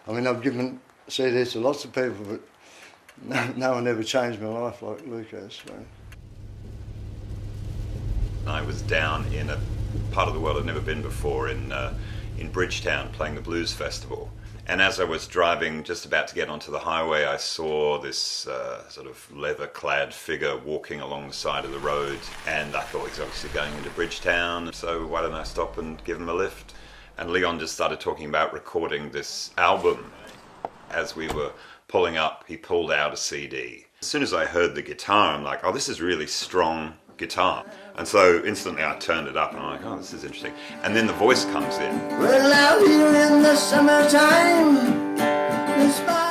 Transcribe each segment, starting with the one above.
I mean, I've given CDs to lots of people, but no one ever changed my life like Luke has. So. I was down in a part of the world I'd never been before, in Bridgetown, playing the Blues Festival. And as I was driving, just about to get onto the highway, I saw this sort of leather-clad figure walking along the side of the road, and I thought he's obviously going into Bridgetown, so why don't I stop and give him a lift? And Leon just started talking about recording this album. As we were pulling up, he pulled out a CD. As soon as I heard the guitar, I'm like, oh, this is really strong guitar. And so instantly I turned it up and I'm like, oh, this is interesting. And then the voice comes in. Well, out here in the summertime,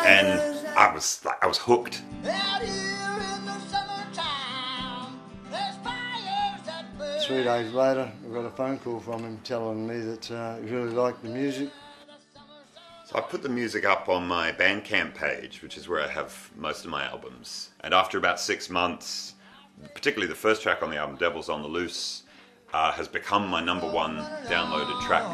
and I was hooked. out here in the summertime, there's fires that burn. 3 days later, I got a phone call from him telling me that he really liked the music. So I put the music up on my Bandcamp page, which is where I have most of my albums. And after about 6 months, particularly the first track on the album, Devil's on the Loose, has become my #1 downloaded track.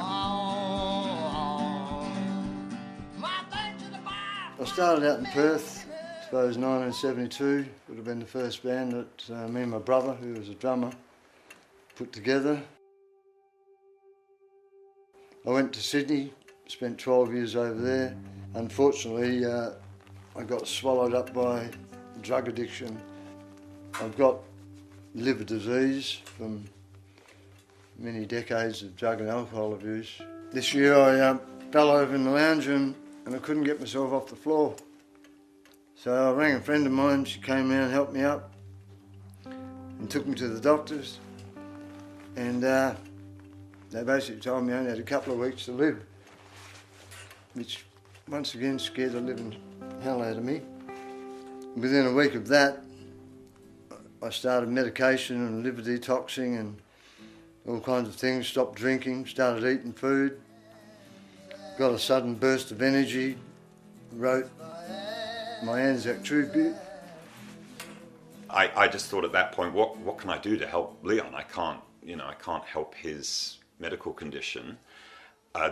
I started out in Perth, I suppose 1972, would have been the first band that me and my brother, who was a drummer, put together. I went to Sydney, spent 12 years over there. Unfortunately, I got swallowed up by drug addiction. I've got liver disease from many decades of drug and alcohol abuse. This year I fell over in the lounge room and I couldn't get myself off the floor. So I rang a friend of mine, she came in and helped me up and took me to the doctors, and they basically told me I only had a couple of weeks to live, which once again scared the living hell out of me. Within a week of that, I started medication and liver detoxing and all kinds of things, stopped drinking, started eating food, got a sudden burst of energy, wrote my Anzac tribute. I just thought at that point, what can I do to help Leon? I can't help his medical condition.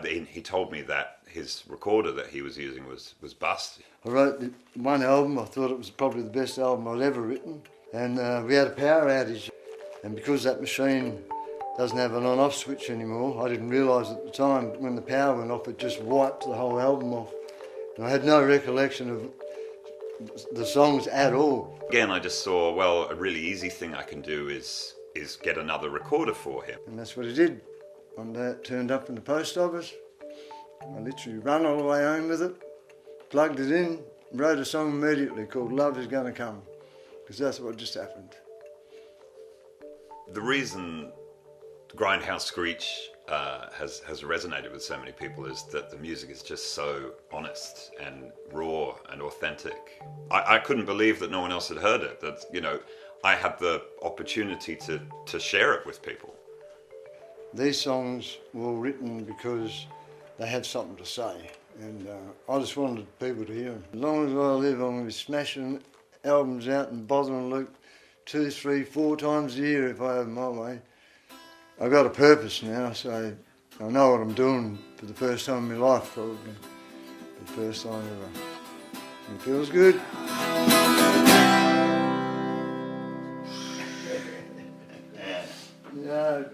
He told me that his recorder that he was using was bust. I wrote one album, I thought it was probably the best album I'd ever written, and we had a power outage, and because that machine doesn't have an on-off switch anymore, I didn't realise at the time when the power went off it just wiped the whole album off, and I had no recollection of the songs at all. Again, I just saw, well, a really easy thing I can do is get another recorder for him. And that's what I did. One day it turned up in the post office. I literally ran all the way home with it, plugged it in, wrote a song immediately called Love Is Gonna Come, because that's what just happened. The reason Grindhowl Screech has resonated with so many people is that the music is just so honest and raw and authentic. I couldn't believe that no one else had heard it, that, you know, I had the opportunity to share it with people. These songs were written because they had something to say, and I just wanted people to hear them. As long as I live, I'm going to be smashing albums out and bothering Luke 2, 3, 4 times a year if I have my way. I've got a purpose now, so I know what I'm doing for the first time in my life, probably. The first time ever. It feels good. Yeah.